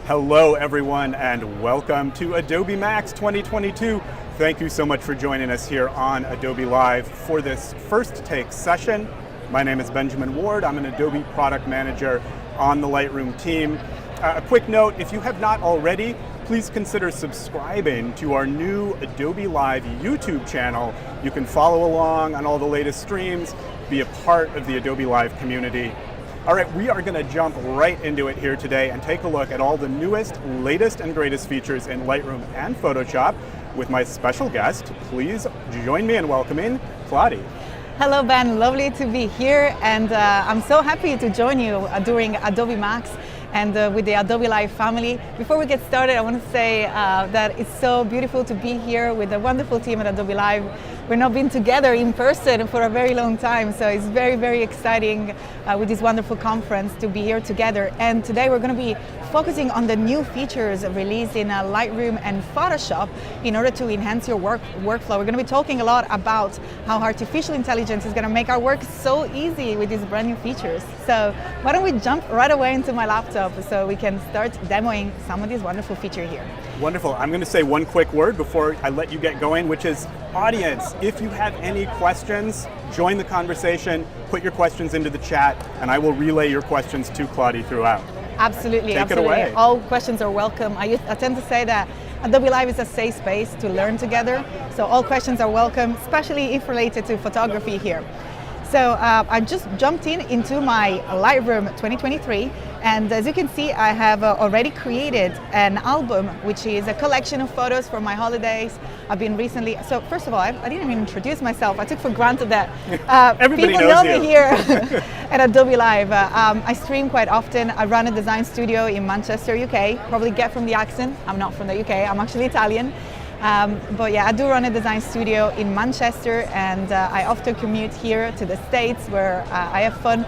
Hello everyone and welcome to Adobe Max 2022. Thank you so much for joining us here on Adobe Live for this first take session. My name is Benjamin Ward. I'm an Adobe product manager on the Lightroom team. A quick note, if you have not already, please consider subscribing to our new Adobe Live YouTube channel. You can follow along on all the latest streams, be a part of the Adobe Live community. All right, we are going to jump right into it here today and take a look at all the newest, latest, and greatest features in Lightroom and Photoshop with my special guest. Please join me in welcoming Kladi. Hello Ben, lovely to be here, and I'm so happy to join you during Adobe Max and with the Adobe Live family. Before we get started, I want to say that it's so beautiful to be here with the wonderful team at Adobe Live. We've not been together in person for a very long time, so it's very, very exciting with this wonderful conference to be here together. And today we're going to be focusing on the new features released in Lightroom and Photoshop in order to enhance your workflow. We're going to be talking a lot about how artificial intelligence is going to make our work so easy with these brand new features. So why don't we jump right away into my laptop so we can start demoing some of these wonderful features here. Wonderful. I'm going to say one quick word before I let you get going, which is audience, if you have any questions, join the conversation, put your questions into the chat, and I will relay your questions to Kladi throughout. Absolutely, Take absolutely. it away. All questions are welcome. I tend to say that Adobe Live is a safe space to learn together, so all questions are welcome, especially if related to photography here. So I just jumped into my Lightroom 2023, and as you can see, I have already created an album, which is a collection of photos from my holidays. I've been recently, so first of all, I didn't even introduce myself. I took for granted that people know me here at Adobe Live. I stream quite often. I run a design studio in Manchester, UK. Probably get from the accent, I'm not from the UK, I'm actually Italian. But yeah, I do run a design studio in Manchester, and I often commute here to the States where I have fun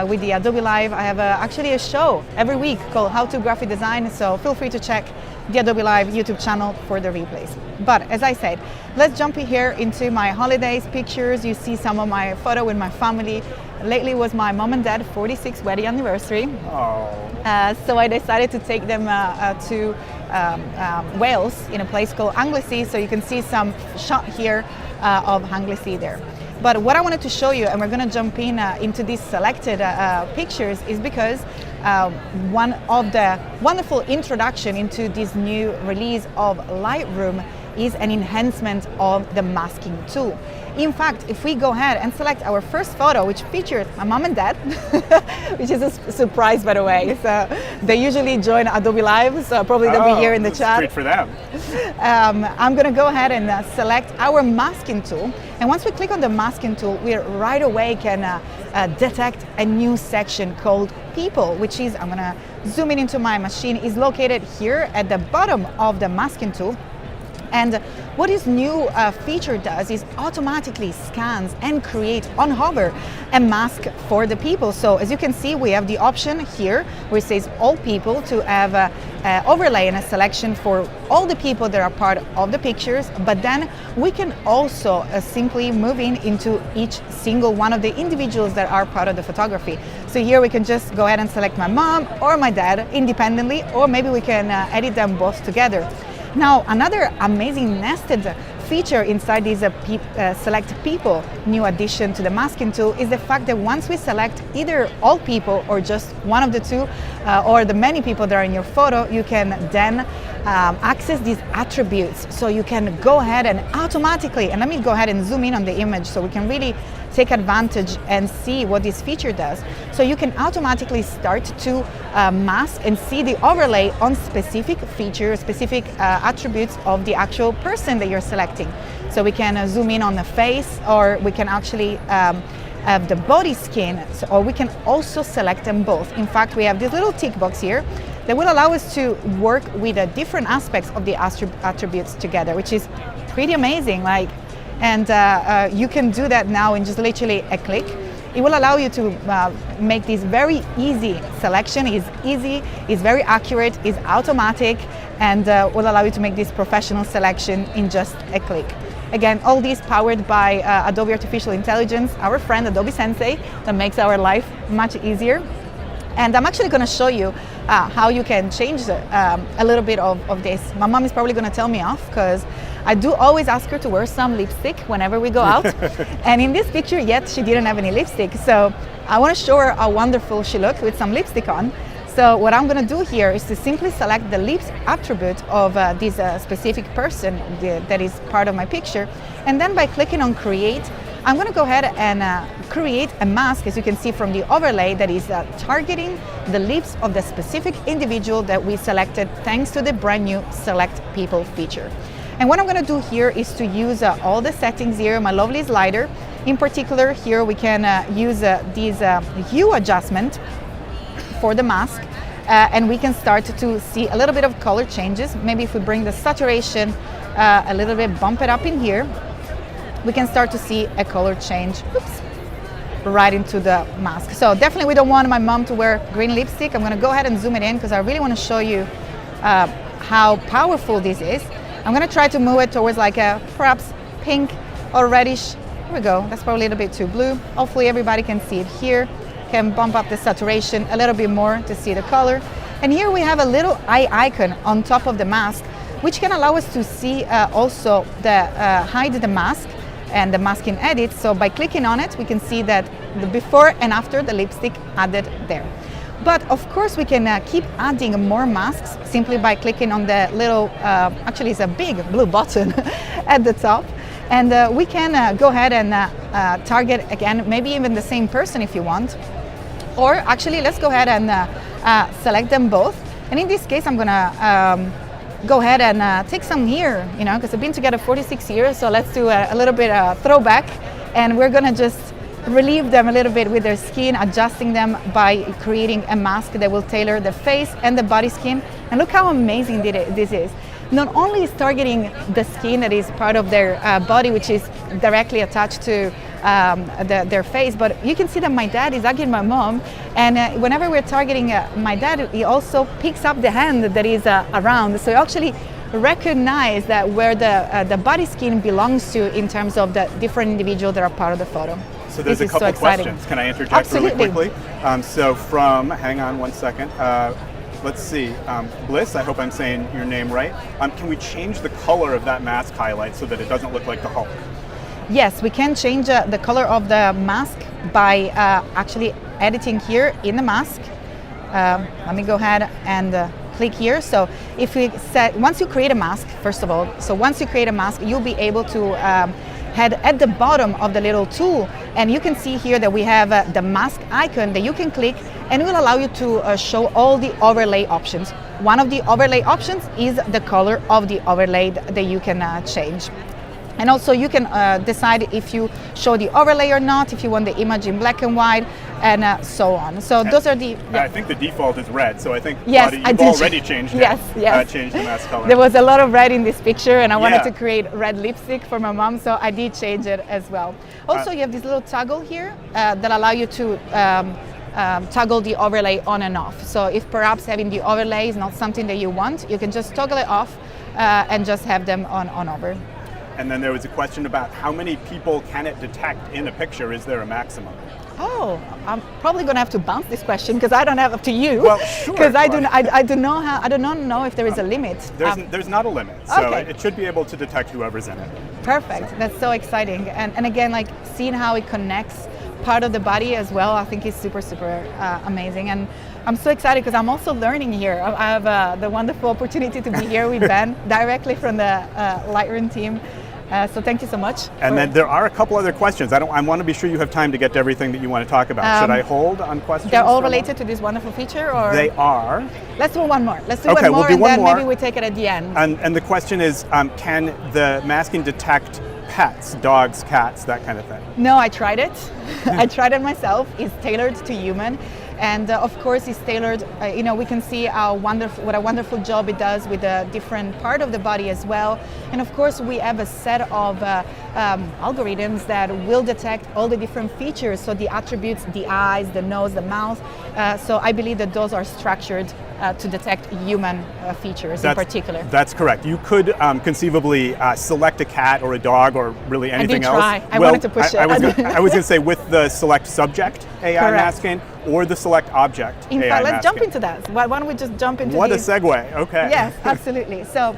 with the Adobe Live. I have actually a show every week called How to Graphic Design, so feel free to check the Adobe Live YouTube channel for the replays. But as I said, let's jump here into my holidays pictures. You see some of my photo with my family. Lately was my mom and dad 46th wedding anniversary. So I decided to take them to Wales in a place called Anglesey, so you can see some shot here of Anglesey there. But what I wanted to show you, and we're going to jump into these selected pictures, is because one of the wonderful introduction into this new release of Lightroom is an enhancement of the masking tool. In fact, if we go ahead and select our first photo, which features my mom and dad, which is a surprise, by the way. So they usually join Adobe Live, so probably they'll be here in the chat. Great for them. I'm going to go ahead and select our masking tool. And once we click on the masking tool, we right away can detect a new section called People, which is, I'm going to zoom in into my machine, is located here at the bottom of the masking tool. And what this new feature does is automatically scans and create on hover a mask for the people. So as you can see, we have the option here where it says all people to have a overlay and a selection for all the people that are part of the pictures, but then we can also simply move into each single one of the individuals that are part of the photography. So here we can just go ahead and select my mom or my dad independently, or maybe we can edit them both together. Now, another amazing nested feature inside these select people new addition to the masking tool is the fact that once we select either all people or just one of the two or the many people that are in your photo, you can then access these attributes. So you can go ahead and automatically, and let me go ahead and zoom in on the image so we can really take advantage and see what this feature does. So you can automatically start to mask and see the overlay on specific features, specific attributes of the actual person that you're selecting. So we can zoom in on the face, or we can actually have the body skin, or we can also select them both. In fact, we have this little tick box here that will allow us to work with the different aspects of the attributes together, which is pretty amazing. And you can do that now in just literally a click. It will allow you to make this very easy selection. It's easy, it's very accurate, it's automatic, and will allow you to make this professional selection in just a click. Again, all these powered by Adobe Artificial Intelligence, our friend Adobe Sensei, that makes our life much easier. And I'm actually going to show you how you can change a little bit of this. My mom is probably going to tell me off, because I do always ask her to wear some lipstick whenever we go out. And in this picture, yet she didn't have any lipstick. So I want to show her how wonderful she looked with some lipstick on. So what I'm going to do here is to simply select the lips attribute of this specific person that is part of my picture. And then by clicking on Create, I'm going to go ahead and create a mask, as you can see from the overlay, that is targeting the lips of the specific individual that we selected thanks to the brand new Select People feature. And what I'm going to do here is to use all the settings here, my lovely slider. In particular, here we can use this hue adjustment for the mask, and we can start to see a little bit of color changes. Maybe if we bring the saturation a little bit, bump it up in here, we can start to see a color change, right into the mask. So definitely we don't want my mom to wear green lipstick. I'm going to go ahead and zoom it in, because I really want to show you how powerful this is. I'm going to try to move it towards like a perhaps pink or reddish. Here we go. That's probably a little bit too blue. Hopefully everybody can see it here. Can bump up the saturation a little bit more to see the color. And here we have a little eye icon on top of the mask, which can allow us to see also the hide the mask and the masking edit. So by clicking on it, we can see that the before and after the lipstick added there. But of course we can keep adding more masks simply by clicking on the little, actually it's a big blue button at the top. And we can go ahead and target again, maybe even the same person if you want. Or actually, let's go ahead and select them both. And in this case, I'm gonna go ahead and take some here, because we've been together 46 years. So let's do a little bit throwback, and we're gonna just relieve them a little bit with their skin, adjusting them by creating a mask that will tailor the face and the body skin. And look how amazing this is. Not only is targeting the skin that is part of their body, which is directly attached to their face, but you can see that my dad is hugging my mom, and whenever we're targeting my dad, he also picks up the hand that is around. So you actually recognize that where the body skin belongs to in terms of the different individuals that are part of the photo. So there's a couple questions. Can I interject really quickly? So from, hang on one second. Let's see, Bliss, I hope I'm saying your name right. Can we change the color of that mask highlight so that it doesn't look like the Hulk? Yes, we can change the color of the mask by actually editing here in the mask. Let me go ahead and click here. So if we set, once you create a mask, first of all, so once you create a mask, you'll be able to head at the bottom of the little tool, and you can see here that we have the mask icon that you can click, and it will allow you to show all the overlay options. One of the overlay options is the color of the overlay that you can change. And also you can decide if you show the overlay or not, if you want the image in black and white, and so on. So those are the... I think the default is red, so I think yes, you've already changed it. Yes. Changed the mask color. There was a lot of red in this picture, and I wanted to create red lipstick for my mom, so I did change it as well. Also, you have this little toggle here that allow you to toggle the overlay on and off. So if perhaps having the overlay is not something that you want, you can just toggle it off and just have them on over. And then there was a question about how many people can it detect in a picture? Is there a maximum? Oh, I'm probably going to have to bounce this question because I don't have up to you. Well, sure. Because I do not know if there is a limit. There's not a limit, so it should be able to detect whoever's in it. Perfect. So. That's so exciting. And again, like seeing how it connects part of the body as well, I think is super amazing. And I'm so excited because I'm also learning here. I have the wonderful opportunity to be here with Ben directly from the Lightroom team. So thank you so much. And then there are a couple other questions. I want to be sure you have time to get to everything that you want to talk about. Should I hold on questions? They're all related to this wonderful feature, or they are. Let's do one more. Let's do okay, one more, we'll do and one then more. maybe we take it at the end. And the question is, can the masking detect pets, dogs, cats, that kind of thing? No, I tried it. I tried it myself. It's tailored to human. And of course, it's tailored. We can see what a wonderful job it does with a different part of the body as well. And of course, we have a set of algorithms that will detect all the different features. So the attributes, the eyes, the nose, the mouth. So I believe that those are structured to detect human features in particular. That's correct. You could conceivably select a cat or a dog or really anything else. I did try. I wanted to push it. I was going to say with the select subject AI Correct. masking or the select object in AI fact, let's masking. jump into that. Why don't we just jump into What these? a segue. Okay. Yes, absolutely. So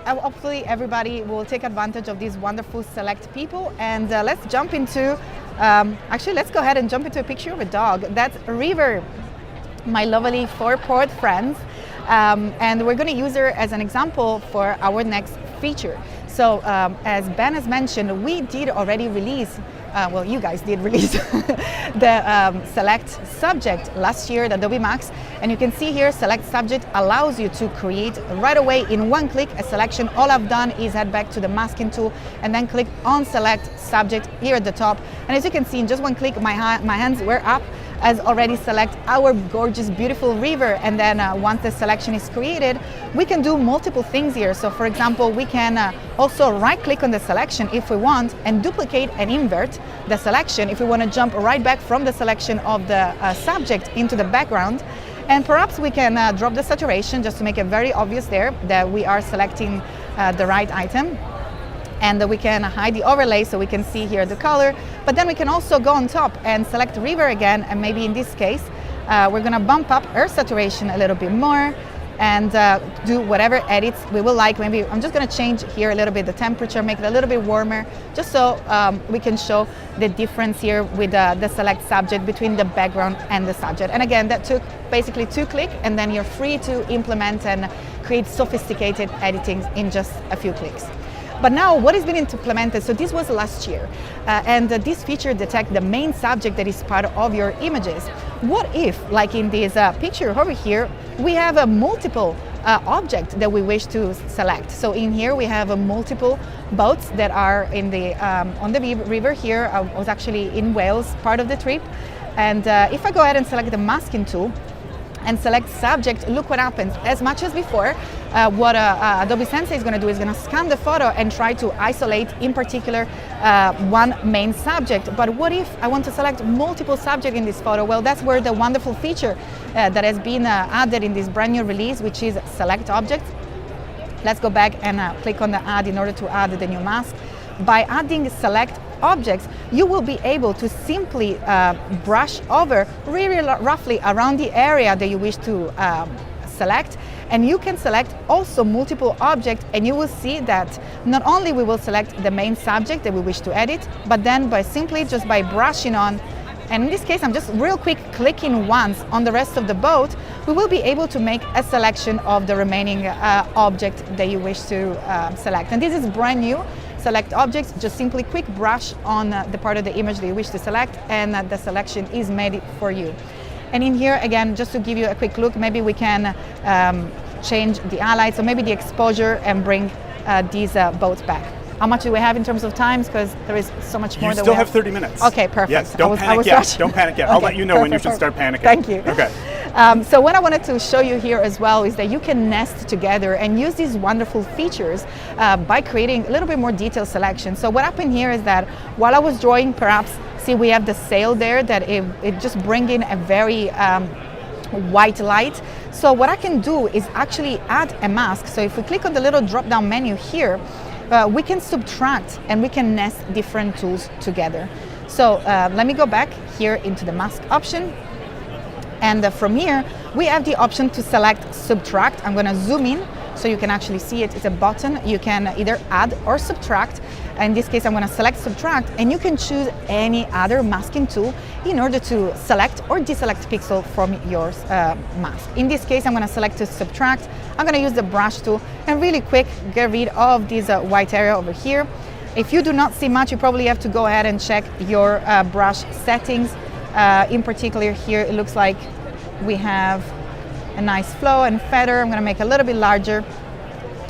hopefully everybody will take advantage of these wonderful select people. And let's jump into, actually let's go ahead and jump into a picture of a dog. That's River, my lovely four-pawed friend. And we're going to use her as an example for our next feature. So as Ben has mentioned, we did already release, well, you guys did release the select subject last year, the Adobe Max. And you can see here, select subject allows you to create right away in one click a selection. All I've done is head back to the masking tool and then click on select subject here at the top. And as you can see, in just one click, my hands were up as already select our gorgeous, beautiful river. And then once the selection is created, we can do multiple things here. So for example, we can also right click on the selection if we want and duplicate and invert the selection if we want to jump right back from the selection of the subject into the background. And perhaps we can drop the saturation just to make it very obvious there that we are selecting the right item. And we can hide the overlay so we can see here the color. But then we can also go on top and select river again. And maybe in this case, we're gonna bump up our saturation a little bit more and do whatever edits we will like. Maybe I'm just gonna change here a little bit the temperature, make it a little bit warmer, just so we can show the difference here with the select subject between the background and the subject. And again, that took basically 2 clicks, and then you're free to implement and create sophisticated editing in just a few clicks. But now what has been implemented, so this was last year, and this feature detects the main subject that is part of your images. What if, like in this picture over here, we have a multiple object that we wish to select? So in here we have multiple boats that are in the on the river here. I was actually in Wales part of the trip, and if I go ahead and select the masking tool and select subject, look what happens. As much as before, what Adobe Sensei is going to do is going to scan the photo and try to isolate, in particular, one main subject. But what if I want to select multiple subjects in this photo? Well, that's where the wonderful feature that has been added in this brand new release, which is select object. Let's go back and click on the add in order to add the new mask. By adding select objects, you will be able to simply brush over really roughly around the area that you wish to select, and you can select also multiple objects, and you will see that not only we will select the main subject that we wish to edit, but then just by brushing on, and in this case I'm just real quick clicking once on the rest of the boat, we will be able to make a selection of the remaining object that you wish to select. And this is brand new. Select objects, just simply quick brush on the part of the image that you wish to select, and the selection is made for you. And in here, again, just to give you a quick look, maybe we can change the highlights or maybe the exposure and bring these boats back. How much do we have in terms of times? Because there is so much more. You still have 30 minutes. Okay, perfect. Yes, don't panic yet. Don't panic yet. I'll let you know when you should start panicking. Thank you. Okay. So what I wanted to show you here as well is that you can nest together and use these wonderful features by creating a little bit more detailed selection. So what happened here is that while I was drawing, perhaps, see we have the sail there, that it just bring in a very white light. So what I can do is actually add a mask. So if we click on the little drop down menu here, we can subtract and we can nest different tools together. So let me go back here into the mask option. And from here, we have the option to select subtract. I'm going to zoom in so you can actually see it. It's a button. You can either add or subtract. In this case, I'm going to select subtract, and you can choose any other masking tool in order to select or deselect pixel from your mask. In this case, I'm going to select to subtract. I'm going to use the brush tool and really quick get rid of this white area over here. If you do not see much, you probably have to go ahead and check your brush settings. In particular here, it looks like we have a nice flow and feather. I'm going to make a little bit larger.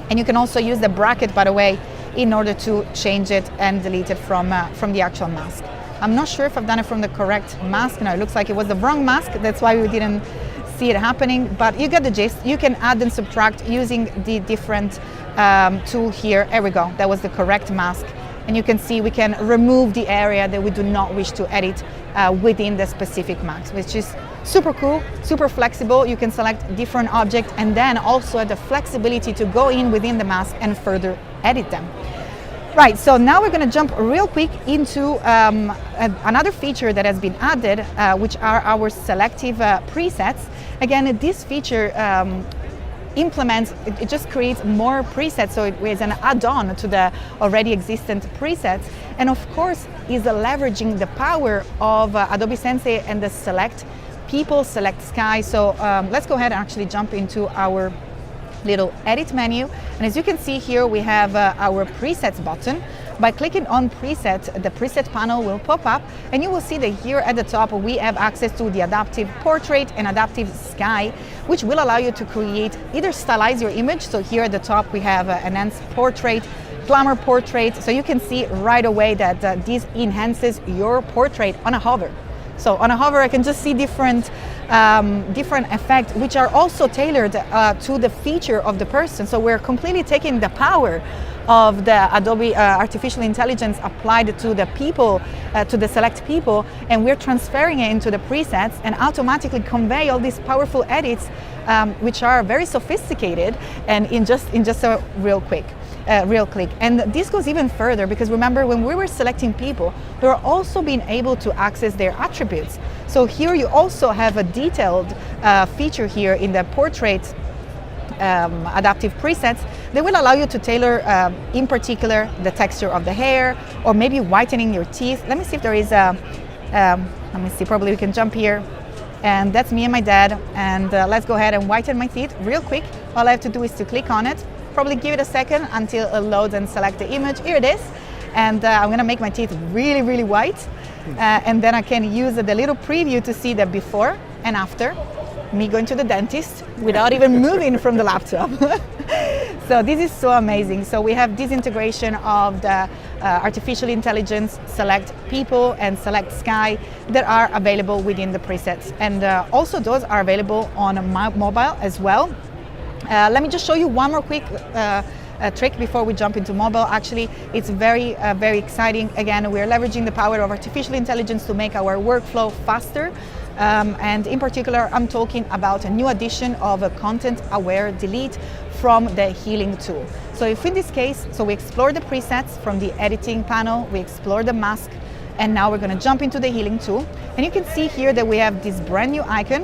And you can also use the bracket, by the way, in order to change it and delete it from the actual mask. I'm not sure if I've done it from the correct mask. No, it looks like it was the wrong mask. That's why we didn't see it happening, but you get the gist. You can add and subtract using the different tool here. There we go. That was the correct mask. And you can see we can remove the area that we do not wish to edit within the specific mask, which is super cool, super flexible. You can select different objects and then also have the flexibility to go in within the mask and further edit them. Right, so now we're going to jump real quick into another feature that has been added, which are our selective presets. Again, this feature implements, it just creates more presets, so it is an add-on to the already existent presets, and of course is leveraging the power of Adobe Sensei and the select people, select sky. So let's go ahead and actually jump into our little edit menu, and as you can see here we have our presets button. By clicking on preset, the preset panel will pop up, and you will see that here at the top we have access to the adaptive portrait and adaptive sky, which will allow you to create, either stylize your image. So here at the top we have enhanced portrait, glamour portrait, so you can see right away that this enhances your portrait on a hover. So on a hover I can just see different effects which are also tailored to the feature of the person. So we're completely taking the power of the Adobe artificial intelligence applied to the people, to the select people, and we're transferring it into the presets and automatically convey all these powerful edits which are very sophisticated and in just a real click. And this goes even further, because remember when we were selecting people, we were also being able to access their attributes. So here you also have a detailed feature here in the portrait adaptive presets that will allow you to tailor in particular the texture of the hair, or maybe whitening your teeth. Let me see if there is a let me see, probably we can jump here, and that's me and my dad, and let's go ahead and whiten my teeth real quick. All I have to do is to click on it, probably give it a second until it loads and select the image. Here it is, and I'm gonna make my teeth really white, and then I can use the little preview to see the before and after me going to the dentist without even moving from the laptop. So this is so amazing. So we have this integration of the artificial intelligence, select people and select sky that are available within the presets, and also those are available on mobile as well. Let me just show you one more quick trick before we jump into mobile. Actually, it's very exciting. Again, we're leveraging the power of artificial intelligence to make our workflow faster. And in particular, I'm talking about a new addition of a content-aware delete from the healing tool. So if in this case, so we explore the presets from the editing panel, we explore the mask, and now we're going to jump into the healing tool. And you can see here that we have this brand new icon,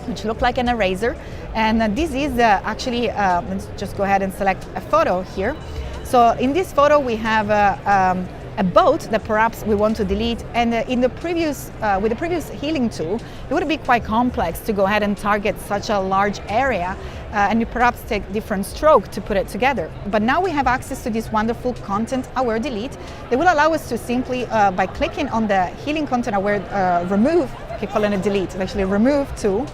which looks like an eraser. And this is actually, let's just go ahead and select a photo here. So in this photo, we have a boat that perhaps we want to delete, and in the previous with the previous healing tool it would be quite complex to go ahead and target such a large area, and you perhaps take different stroke to put it together. But now we have access to this wonderful content aware delete that will allow us to simply by clicking on the healing content aware remove, okay, calling it delete, actually remove tool,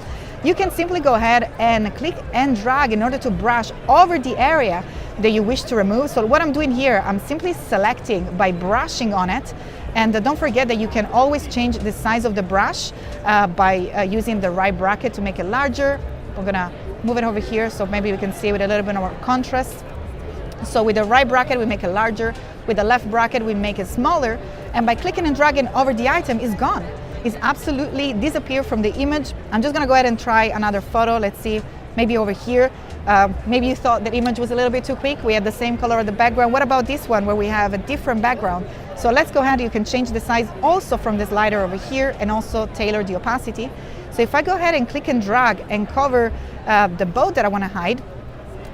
you can simply go ahead and click and drag in order to brush over the area that you wish to remove. So what I'm doing here, I'm simply selecting by brushing on it, and don't forget that you can always change the size of the brush by using the right bracket to make it larger. We're gonna move it over here so maybe we can see with a little bit more contrast. So with the right bracket we make it larger, with the left bracket we make it smaller, and by clicking and dragging over the item it's gone. It's absolutely disappeared from the image. I'm just gonna go ahead and try another photo. Let's see, maybe over here. Maybe you thought the image was a little bit too quick. We had the same color of the background. What about this one where we have a different background? So let's go ahead, you can change the size also from the slider over here and also tailor the opacity. So if I go ahead and click and drag and cover the boat that I wanna hide,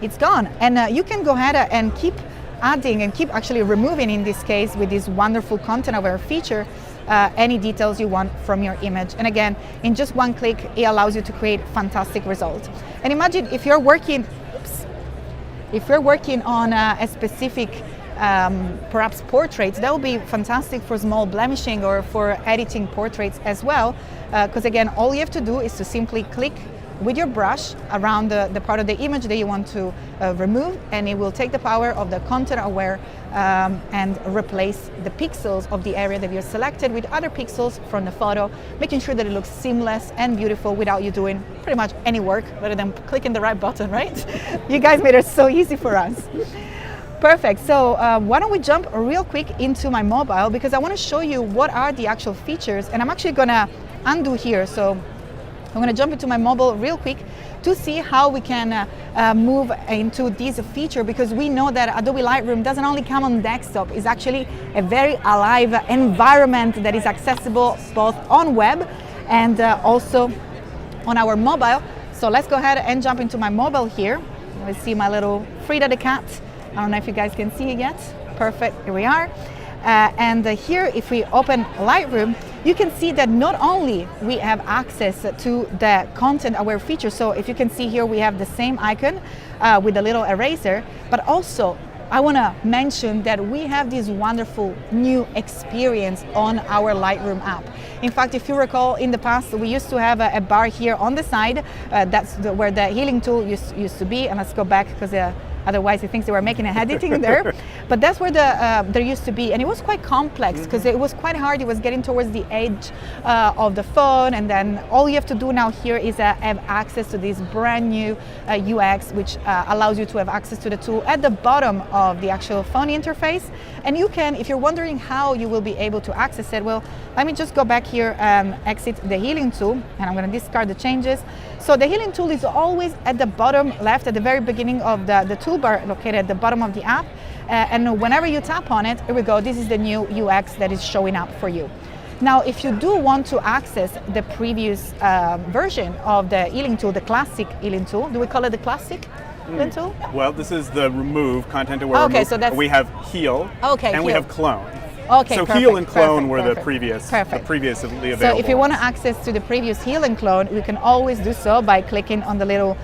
it's gone. And you can go ahead and keep adding and keep actually removing, in this case with this wonderful content aware feature, any details you want from your image. And again, in just one click, it allows you to create fantastic results. And imagine if you're working if you're working on a specific perhaps portraits, that will be fantastic for small blemishing or for editing portraits as well, because again, all you have to do is to simply click with your brush around the part of the image that you want to remove, and it will take the power of the content aware and replace the pixels of the area that you selected with other pixels from the photo, making sure that it looks seamless and beautiful without you doing pretty much any work other than clicking the right button, right? You guys made it so easy for us. Perfect. So why don't we jump real quick into my mobile, because I want to show you what are the actual features, and I'm actually going to undo here. So I'm going to jump into my mobile real quick to see how we can move into this feature, because we know that Adobe Lightroom doesn't only come on desktop, it's actually a very alive environment that is accessible both on web and also on our mobile. So let's go ahead and jump into my mobile here. Let's see my little Frida the cat. I don't know if you guys can see it yet. Perfect, here we are. And here, if we open Lightroom, you can see that not only we have access to the content aware feature, so if you can see here, we have the same icon with the little eraser, but also I want to mention that we have this wonderful new experience on our Lightroom app. In fact, if you recall, in the past, we used to have a bar here on the side. That's where the healing tool used to be. And let's go back, because otherwise he thinks they were making a editing there. But that's where there used to be, and it was quite complex because it was quite hard. It was getting towards the edge of the phone, and then all you have to do now here is have access to this brand new UX, which allows you to have access to the tool at the bottom of the actual phone interface. And you can, if you're wondering how you will be able to access it, well, let me just go back here and exit the healing tool, and I'm going to discard the changes. So the healing tool is always at the bottom left, at the very beginning of the toolbar, located at the bottom of the app. And whenever you tap on it, here we go, this is the new UX that is showing up for you. Now, if you do want to access the previous version of the healing tool, the classic healing tool, do we call it the classic healing tool? Well, this is the remove, content aware. Okay, remove. so that's... We have heal, okay, and heal. we have clone. Okay, so perfect, heal and clone were perfect, the previous, perfect. previously available. So if you want to access to the previous heal and clone, you can always do so by clicking on the little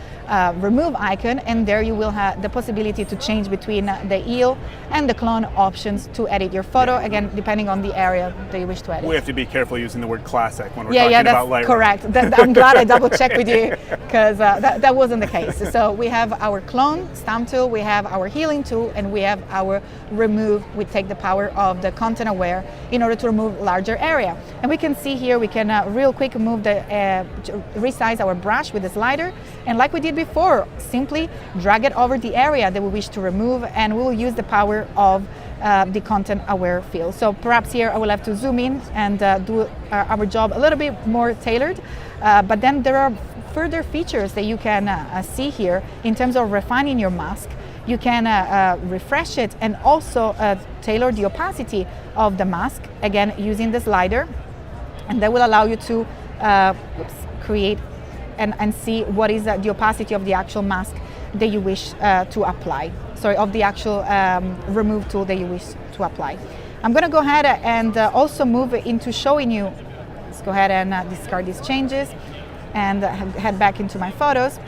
remove icon, and there you will have the possibility to change between the heal and the clone options to edit your photo, again, depending on the area that you wish to edit. We have to be careful using the word classic when we're talking about Lightroom. Correct. I'm glad I double checked with you, because that wasn't the case. So we have our clone stamp tool, we have our healing tool, and we have our remove. We take the power of the content aware in order to remove larger area. And we can see here, we can real quick move the resize our brush with the slider, and like we did before, simply drag it over the area that we wish to remove, and we will use the power of the content aware field. So perhaps here I will have to zoom in and do our job a little bit more tailored, but then there are further features that you can see here in terms of refining your mask. You can refresh it and also tailor the opacity of the mask, again using the slider, and that will allow you to create and see what is the opacity of the actual mask that you wish to apply. Sorry, of the actual remove tool that you wish to apply. I'm going to go ahead and also move into showing you. Let's go ahead and discard these changes and head back into my photos,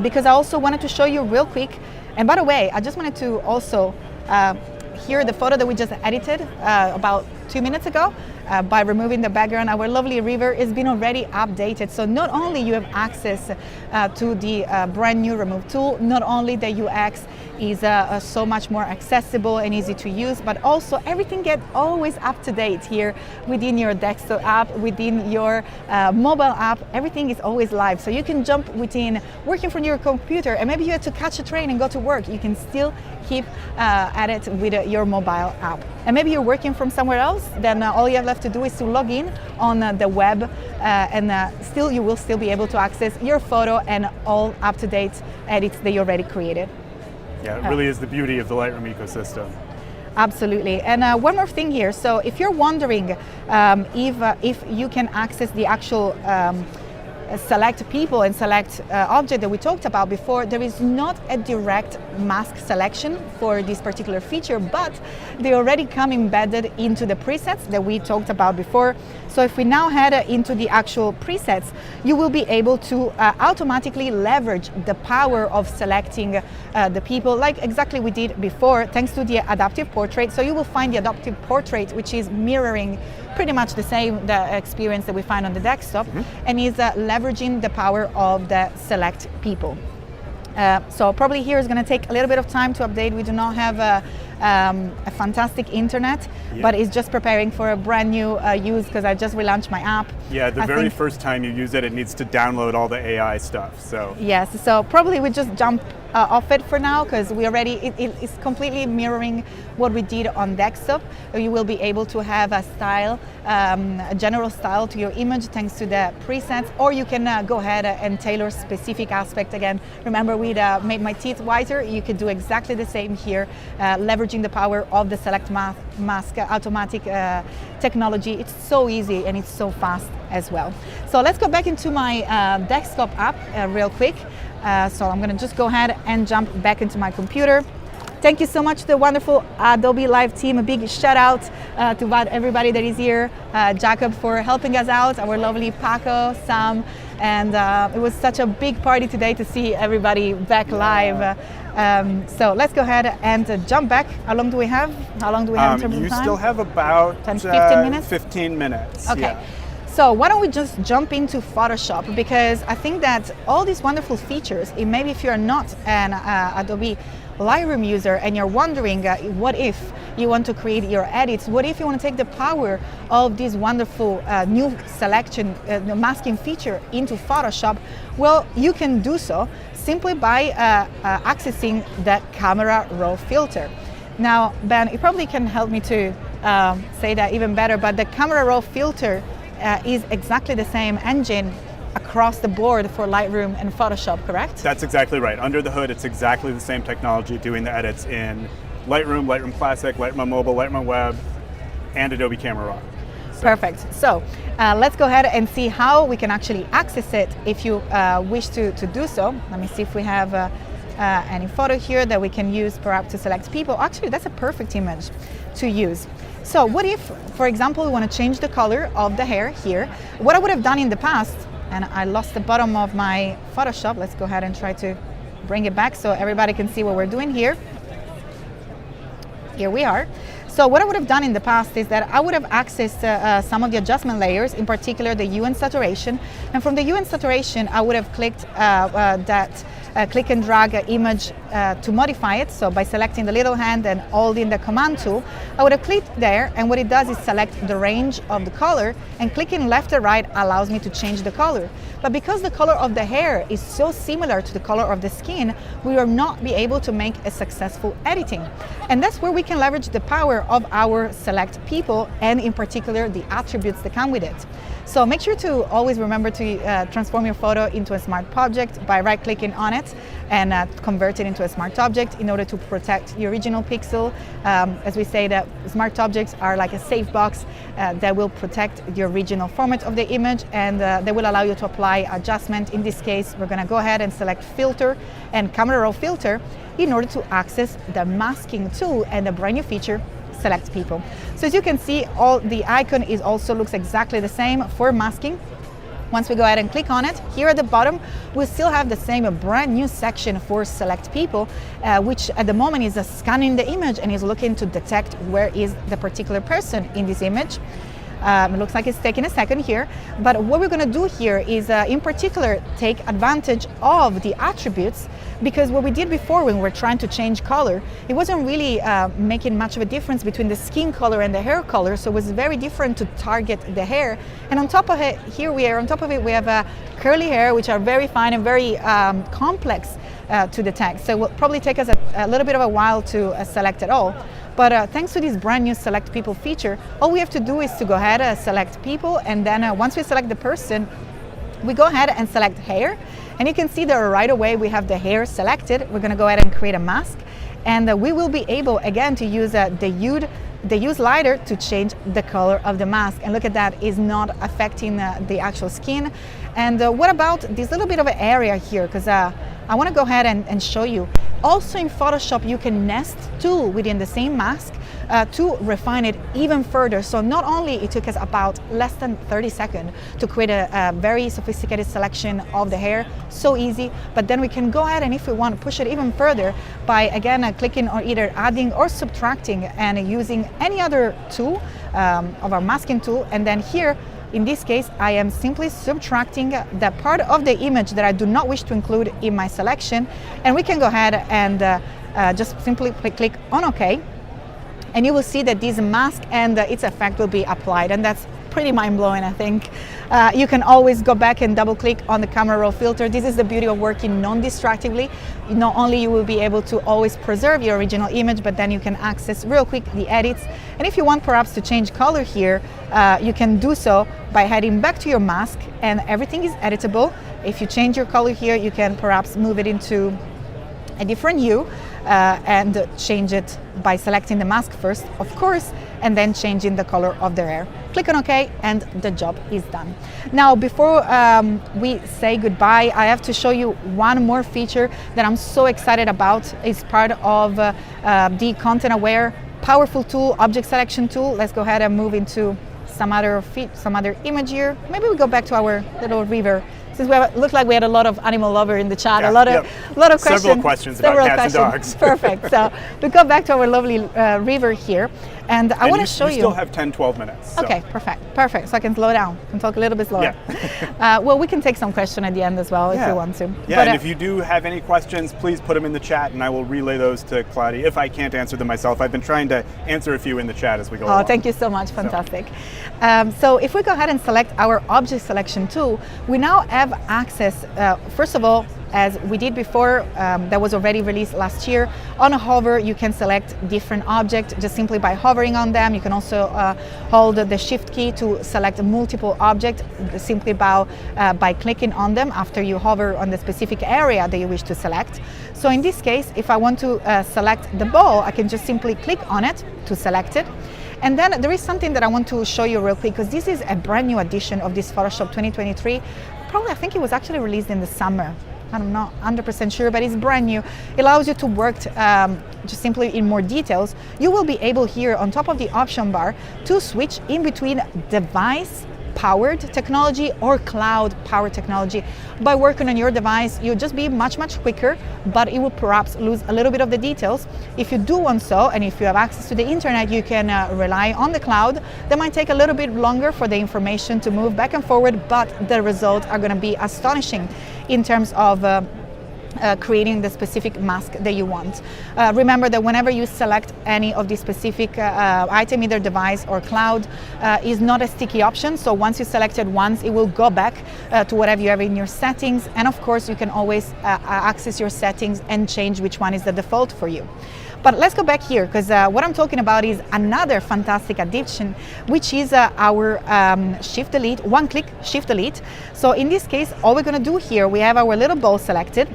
because I also wanted to show you real quick. And by the way, I just wanted to also here the photo that we just edited about 2 minutes ago. By removing the background, our lovely river has been already updated. So not only you have access to the brand new remove tool, not only the UX is so much more accessible and easy to use, but also everything gets always up to date here within your desktop app, within your mobile app. Everything is always live. So you can jump within working from your computer, and maybe you had to catch a train and go to work. You can still keep at it with your mobile app. And maybe you're working from somewhere else, then all you have left to do is to log in on the web, and still you will still be able to access your photo and all up-to-date edits that you already created. Yeah, it really is the beauty of the Lightroom ecosystem. Absolutely. And one more thing here. So if you're wondering if you can access the actual select people and select object that we talked about before, there is not a direct mask selection for this particular feature, but they already come embedded into the presets that we talked about before. So if we now head into the actual presets, you will be able to automatically leverage the power of selecting the people like exactly we did before, thanks to the adaptive portrait. So you will find the adaptive portrait, which is mirroring pretty much the experience that we find on the desktop, and is leveraging the power of the select people. So probably here is going to take a little bit of time to update. We do not have a fantastic internet, but it's just preparing for a brand new use because I just relaunched my app. Yeah, the very first time you use it, it needs to download all the AI stuff. So yes, so probably we just jump off it for now because we already it's completely mirroring what we did on desktop. You will be able to have a style, a general style to your image thanks to the presets, or you can go ahead and tailor specific aspect. Again, remember we made my teeth whiter. You could do exactly the same here, leveraging the power of the select mask automatic technology. It's so easy and it's so fast as well. So let's go back into my desktop app real quick. So I'm going to just go ahead and jump back into my computer. Thank you so much to the wonderful Adobe Live team. A big shout out to everybody that is here. Jacob for helping us out, our lovely Paco, Sam, and it was such a big party today to see everybody back live. So let's go ahead and jump back. How long do we have? In terms of time? You still have about 15 minutes? 15 minutes. Okay. Yeah. So why don't we just jump into Photoshop, because I think that all these wonderful features, maybe if you're not an Adobe Lightroom user and you're wondering what if you want to create your edits, what if you want to take the power of this wonderful new selection, the masking feature into Photoshop, well, you can do so simply by accessing the camera raw filter. Now, Ben, you probably can help me to say that even better, but the camera raw filter is exactly the same engine across the board for Lightroom and Photoshop, correct? That's exactly right. Under the hood, it's exactly the same technology doing the edits in Lightroom, Lightroom Classic, Lightroom Mobile, Lightroom Web, and Adobe Camera Raw. So. Perfect. So let's go ahead and see how we can actually access it if you wish to do so. Let me see if we have any photo here that we can use perhaps to select people. Actually, that's a perfect image to use. So what if, for example, we want to change the color of the hair here? What I would have done in the past, and I lost the bottom of my Photoshop. Let's go ahead and try to bring it back so everybody can see what we're doing here. Here we are. So what I would have done in the past is that I would have accessed some of the adjustment layers, in particular the hue and saturation. And from the hue and saturation, I would have clicked that click and drag image to modify it. So by selecting the little hand and holding the command tool, I would have clicked there, and what it does is select the range of the color, and clicking left or right allows me to change the color. But because the color of the hair is so similar to the color of the skin, we will not be able to make a successful editing. And that's where we can leverage the power of our select people, and in particular the attributes that come with it. So make sure to always remember to transform your photo into a smart object by right-clicking on it and convert it into a smart object in order to protect the original pixel. As we say, that smart objects are like a safe box that will protect the original format of the image, and they will allow you to apply adjustment. In this case, we're going to go ahead and select filter and camera raw filter in order to access the masking tool and the brand new feature, select people. So as you can see, all the icon also looks exactly the same for masking. Once we go ahead and click on it, here at the bottom, we still have the same brand new section for select people, which at the moment is scanning the image and is looking to detect where is the particular person in this image. It looks like it's taking a second here, but what we're going to do here is in particular take advantage of the attributes, because what we did before when we were trying to change color, it wasn't really making much of a difference between the skin color and the hair color, so it was very different to target the hair. And on top of it, here we are, on top of it we have curly hair, which are very fine and very complex to detect, so it will probably take us a little bit of a while to select it all. But thanks to this brand new select people feature, all we have to do is to go ahead and select people, and then once we select the person, we go ahead and select hair. And you can see that right away we have the hair selected. We're going to go ahead and create a mask, and we will be able again to use the hued they use lighter to change the color of the mask. And look at that, is not affecting the actual skin. And what about this little bit of an area here? Because I want to go ahead and show you. Also in Photoshop, you can nest tool within the same mask to refine it even further. So not only it took us about less than 30 seconds to create a very sophisticated selection of the hair, so easy, but then we can go ahead and if we want to push it even further by again clicking on either adding or subtracting and using any other tool of our masking tool. And then here, in this case, I am simply subtracting the part of the image that I do not wish to include in my selection. And we can go ahead and just simply click on OK. And you will see that this mask and its effect will be applied. And that's pretty mind-blowing, I think. You can always go back and double click on the camera roll filter. This is the beauty of working non-distractively. Not only you will be able to always preserve your original image, but then you can access real quick the edits. And if you want perhaps to change color here, you can do so by heading back to your mask, and everything is editable. If you change your color here, you can perhaps move it into a different hue and change it by selecting the mask first, of course, and then changing the color of the hair. Click on OK and the job is done. Now, before we say goodbye, I have to show you one more feature that I'm so excited about. It's part of the content aware powerful tool, object selection tool. Let's go ahead and move into some other image here. Maybe we go back to our little river. Since we looked like we had a lot of animal lover in the chat, a lot of questions. Several questions about cats and dogs. Perfect. So we go back to our lovely river here, and I want to show you. You still have 10-12 minutes. So. Okay, perfect. So I can slow down and talk a little bit slower. Yeah. Well, we can take some question at the end as well if you want to. Yeah, but, and if you do have any questions, please put them in the chat, and I will relay those to Kladi if I can't answer them myself. I've been trying to answer a few in the chat as we go along. Thank you so much. Fantastic. So if we go ahead and select our object selection tool, we now have access, first of all, as we did before, that was already released last year. On a hover, you can select different objects just simply by hovering on them. You can also hold the shift key to select multiple objects simply by clicking on them after you hover on the specific area that you wish to select. So in this case, if I want to select the ball, I can just simply click on it to select it. And then there is something that I want to show you real quick, because this is a brand new edition of this Photoshop 2023. Probably, I think it was actually released in the summer. I'm not 100% sure, but it's brand new. It allows you to work just simply in more details. You will be able here on top of the option bar to switch in between device powered technology or cloud powered technology. By working on your device, you'll just be much quicker, but it will perhaps lose a little bit of the details. If you do want so, and if you have access to the internet, you can rely on the cloud. That might take a little bit longer for the information to move back and forward, but the results are going to be astonishing in terms of creating the specific mask that you want. Remember that whenever you select any of the specific item, either device or cloud, is not a sticky option. So once you select it once, it will go back to whatever you have in your settings. And of course, you can always access your settings and change which one is the default for you. But let's go back here, because what I'm talking about is another fantastic addition, which is our Shift Delete, one-click Shift Delete. So in this case, all we're going to do here, we have our little ball selected.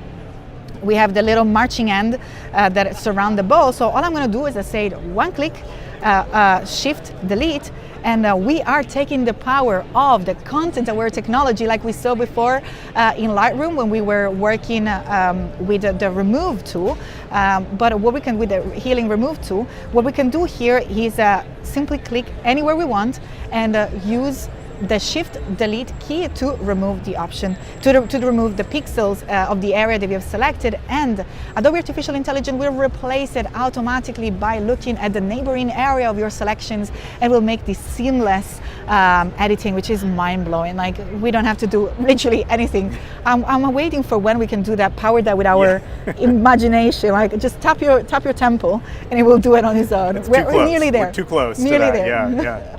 We have the little marching end that surround the ball. So all I'm going to do is I say one click, Shift Delete, and we are taking the power of the content aware technology like we saw before in Lightroom when we were working with the remove tool. But what we can, with the healing remove tool, what we can do here is simply click anywhere we want and use the Shift Delete key to remove the option, to remove the pixels of the area that we have selected, and Adobe Artificial Intelligence will replace it automatically by looking at the neighboring area of your selections and will make this seamless editing, which is mind-blowing. Like, we don't have to do literally anything. I'm waiting for when we can do that, power that with our imagination. Like, just tap your temple and it will do it on its own. We're nearly there. We're too close nearly to that. there. Yeah.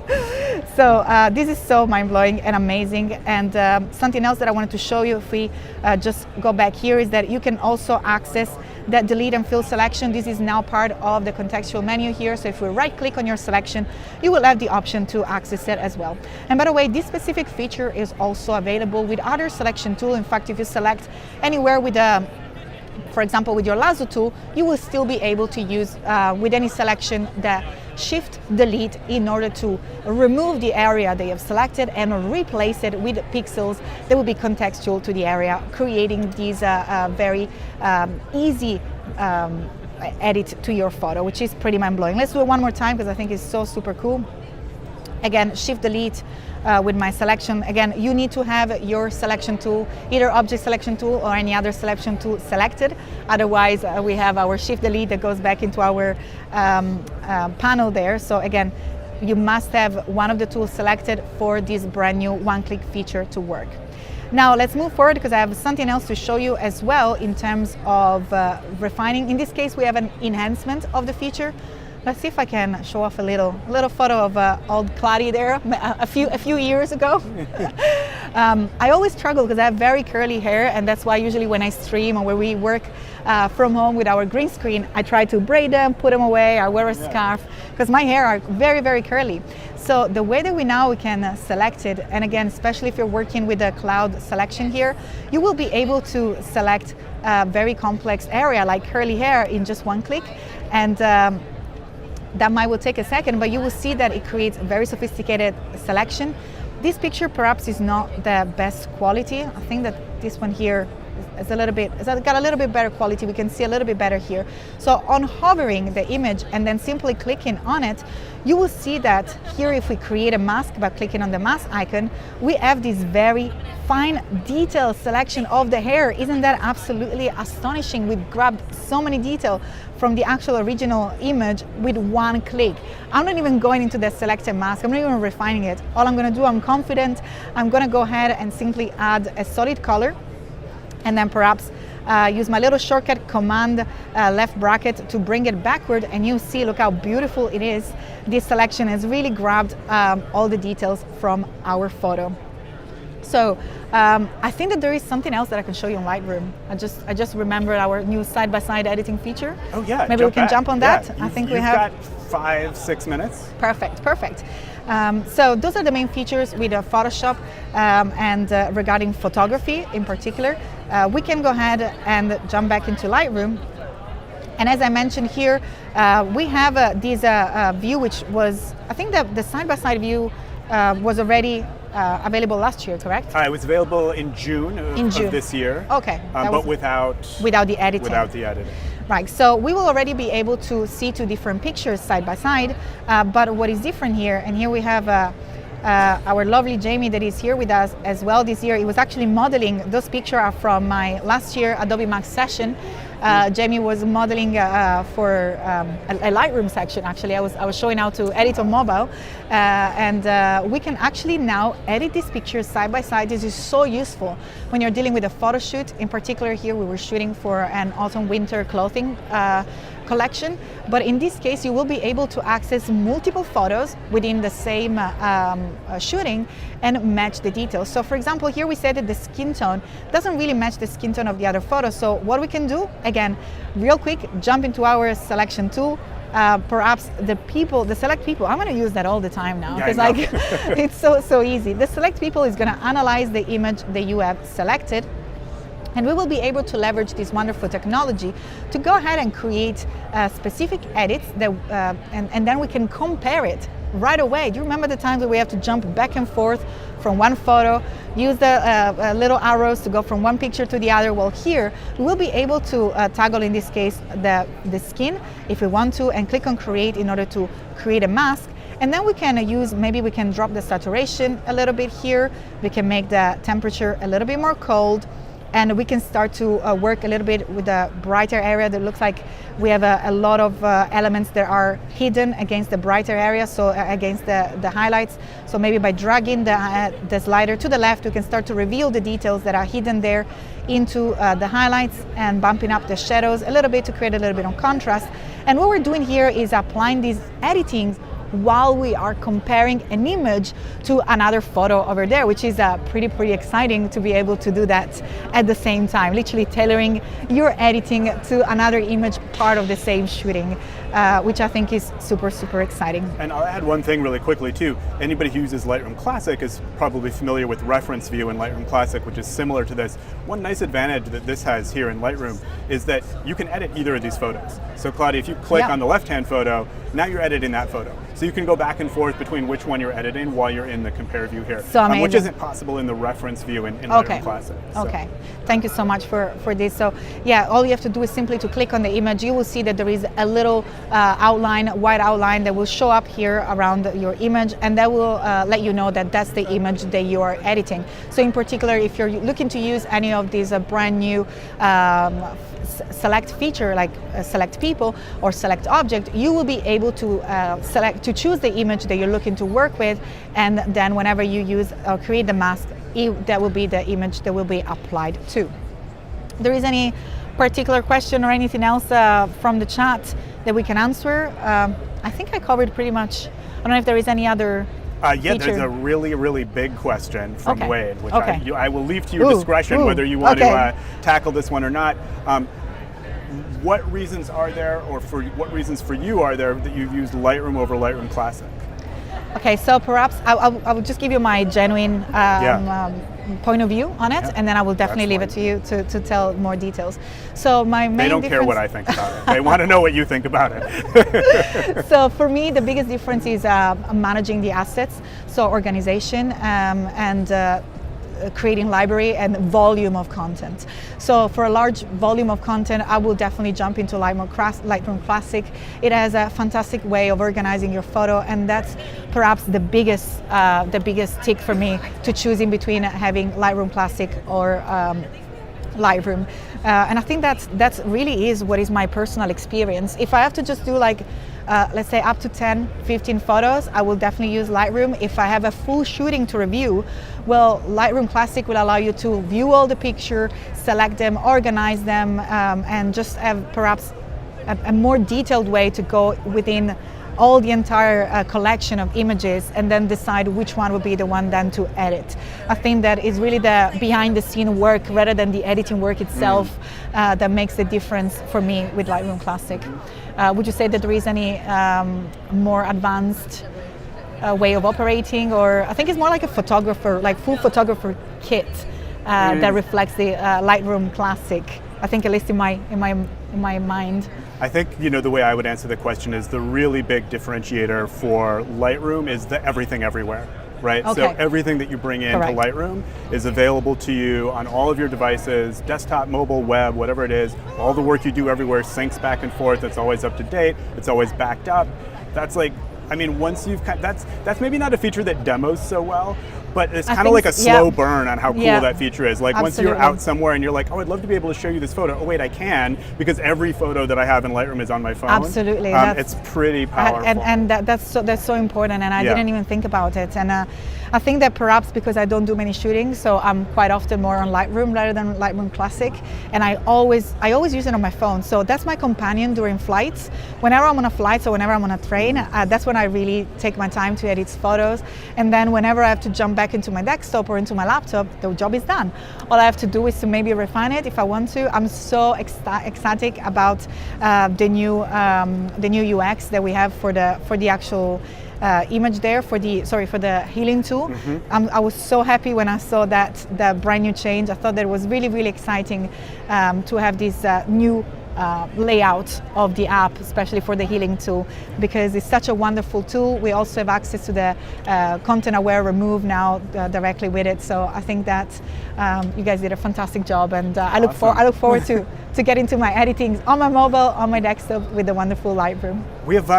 So this is so mind-blowing and amazing. And something else that I wanted to show you, if we just go back here, is that you can also access that delete and fill selection. This is now part of the contextual menu here. So if we right-click on your selection, you will have the option to access it as well. And by the way, this specific feature is also available with other selection tools. In fact, if you select anywhere with for example, with your lasso tool, you will still be able to use with any selection the Shift Delete in order to remove the area that you have selected and replace it with pixels that will be contextual to the area, creating these very easy edit to your photo, which is pretty mind-blowing. Let's do it one more time because I think it's so super cool. Again, Shift Delete with my selection. Again, you need to have your selection tool, either object selection tool or any other selection tool selected. Otherwise, we have our Shift Delete that goes back into our panel there. So again, you must have one of the tools selected for this brand new one-click feature to work. Now let's move forward because I have something else to show you as well in terms of refining. In this case, we have an enhancement of the feature. Let's see if I can show off a little photo of old Kladi there a few years ago. I always struggle because I have very curly hair, and that's why usually when I stream or when we work from home with our green screen, I try to braid them, put them away, I wear a scarf because my hair are very, very curly. So the way that we can select it, and again, especially if you're working with the cloud selection here, you will be able to select a very complex area like curly hair in just one click. And that will take a second, but you will see that it creates a very sophisticated selection. This picture perhaps is not the best quality. I think that this one here is got a little bit better quality. We can see a little bit better here. So on hovering the image and then simply clicking on it, you will see that here if we create a mask by clicking on the mask icon, we have this very fine detailed selection of the hair. Isn't that absolutely astonishing? We've grabbed so many detail from the actual original image with one click. I'm not even going into the selected mask. I'm not even refining it. All I'm going to do, I'm confident, I'm going to go ahead and simply add a solid color, and then perhaps use my little shortcut command left bracket to bring it backward, and you see, look how beautiful it is. This selection has really grabbed all the details from our photo. So I think that there is something else that I can show you in Lightroom. I just remembered our new side-by-side editing feature. Oh yeah, maybe we can jump on that. Yeah. I think you've we have got 5-6 minutes. Perfect. So those are the main features with Photoshop and regarding photography in particular. We can go ahead and jump back into Lightroom. And as I mentioned here, we have this view, which was, I think that the side-by-side view was already available last year, correct? It was available in June of this year. Okay. But without the editing. Right, so we will already be able to see two different pictures side by side, but what is different here, and here we have our lovely Jamie that is here with us as well this year. He was actually modeling, those pictures are from my last year Adobe Max session. Jamie was modeling for a Lightroom section. Actually, I was showing how to edit on mobile, and we can actually now edit these pictures side by side. This is so useful when you're dealing with a photo shoot. In particular, here we were shooting for an autumn-winter clothing collection, but in this case you will be able to access multiple photos within the same shooting and match the details. So for example, here we said that the skin tone doesn't really match the skin tone of the other photo. So what we can do, again, real quick, jump into our selection tool. Perhaps the select people, I'm going to use that all the time now because it's so easy. The select people is going to analyze the image that you have selected, and we will be able to leverage this wonderful technology to go ahead and create specific edits that, and then we can compare it right away. Do you remember the times that we have to jump back and forth from one photo, use the little arrows to go from one picture to the other? Well, here we will be able to toggle, in this case, the skin if we want to, and click on create in order to create a mask. And then we can maybe we can drop the saturation a little bit here. We can make the temperature a little bit more cold. And we can start to work a little bit with a brighter area that looks like we have a lot of elements that are hidden against the brighter area, so against the highlights. So maybe by dragging the slider to the left, we can start to reveal the details that are hidden there into the highlights, and bumping up the shadows a little bit to create a little bit of contrast. And what we're doing here is applying these editings while we are comparing an image to another photo over there, which is pretty exciting to be able to do that at the same time, literally tailoring your editing to another image part of the same shooting. which I think is super, super exciting. And I'll add one thing really quickly too. Anybody who uses Lightroom Classic is probably familiar with Reference View in Lightroom Classic, which is similar to this. One nice advantage that this has here in Lightroom is that you can edit either of these photos. So Kladi, if you click on the left-hand photo, now you're editing that photo. So you can go back and forth between which one you're editing while you're in the compare view here, so which isn't possible in the Reference View in Lightroom Classic. So. Okay, thank you so much for this. So yeah, all you have to do is simply to click on the image. You will see that there is a little outline, white outline that will show up here around your image, and that will let you know that that's the image that you are editing. So in particular, if you're looking to use any of these brand new select feature like select people or select object, you will be able to choose the image that you're looking to work with, and then whenever you use or create the mask, that will be the image that will be applied to. There is any particular question or anything else from the chat that we can answer? I think I covered pretty much. I don't know if there is any other feature. There's a really, really big question from Wade, which I will leave to your discretion whether you want to tackle this one or not. What reasons are there, or what reasons for you are there that you've used Lightroom over Lightroom Classic? Okay, so perhaps I will just give you my genuine point of view on it, and then I will definitely leave it to you to tell more details. So my main They don't care what I think about it. They want to know what you think about it. So for me, the biggest difference is managing the assets, so organization and creating library and volume of content. So for a large volume of content, I will definitely jump into Lightroom Classic. It has a fantastic way of organizing your photo, and that's perhaps the biggest tick for me to choose in between having Lightroom Classic or Lightroom. And I think that's really is what is my personal experience. If I have to just do like let's say up to 10, 15 photos, I will definitely use Lightroom. If I have a full shooting to review, well, Lightroom Classic will allow you to view all the picture, select them, organize them, and just have perhaps a more detailed way to go within all the entire collection of images, and then decide which one would be the one then to edit. I think that is really the behind the scene work rather than the editing work itself that makes the difference for me with Lightroom Classic. Would you say that there is any more advanced way of operating, or I think it's more like a photographer, like full photographer kit that reflects the Lightroom Classic? I think, at least in my mind. I think, the way I would answer the question is the really big differentiator for Lightroom is the everything everywhere, right? So everything that you bring into Lightroom is available to you on all of your devices, desktop, mobile, web, whatever it is. All the work you do everywhere syncs back and forth. It's always up to date. It's always backed up. That's like, once you've that's maybe not a feature that demos so well, but it's kind of like a slow burn on how cool that feature is. Like once you're out somewhere and you're like, oh, I'd love to be able to show you this photo. Oh wait, I can, because every photo that I have in Lightroom is on my phone. Absolutely, it's pretty powerful. And that's so important. And I didn't even think about it. And I think that perhaps because I don't do many shootings, so I'm quite often more on Lightroom rather than Lightroom Classic. And I always use it on my phone. So that's my companion during flights. Whenever I'm on a flight or whenever I'm on a train, that's when I really take my time to edit photos. And then whenever I have to jump back into my desktop or into my laptop, the job is done. All I have to do is to maybe refine it if I want to. I'm so ecstatic about the new UX that we have for the actual image there, for the healing tool. I was so happy when I saw the brand new change. I thought that it was really, really exciting to have this new layout of the app, especially for the healing tool, because it's such a wonderful tool. We also have access to the content aware remove now directly with it. So I think that you guys did a fantastic job, and I look forward to get into my editing on my mobile, on my desktop with the wonderful Lightroom. We have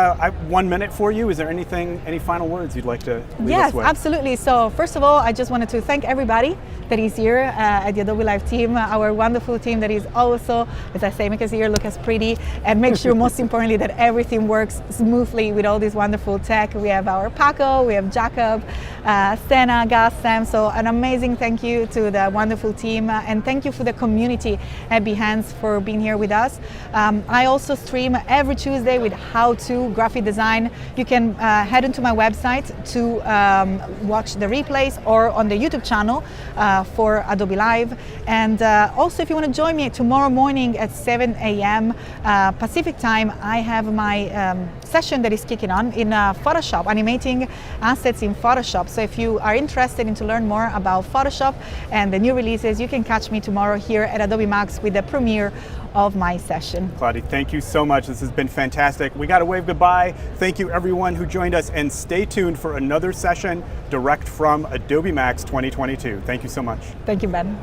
1 minute for you. Is there any final words you'd like to leave us with? Yes, absolutely. So first of all, I just wanted to thank everybody that is here at the Adobe Live team, our wonderful team that is also, as I say, make us here look as pretty, and make sure most importantly that everything works smoothly with all this wonderful tech. We have our Paco, we have Jacob, Stena, Gus, Sam. So an amazing thank you to the wonderful team, and thank you for the community at Behance for being here with us. I also stream every Tuesday with how-to graphic design. You can head into my website to watch the replays, or on the YouTube channel for Adobe Live. And also, if you want to join me tomorrow morning at 7 a.m. a.m. Pacific time, I have my session that is kicking on in Photoshop, animating assets in Photoshop. So if you are interested in to learn more about Photoshop and the new releases, you can catch me tomorrow here at Adobe Max with the premiere of my session. Kladi, thank you so much. This has been fantastic. We got to wave goodbye. Thank you everyone who joined us, and stay tuned for another session direct from Adobe Max 2022. Thank you so much. Thank you, Ben.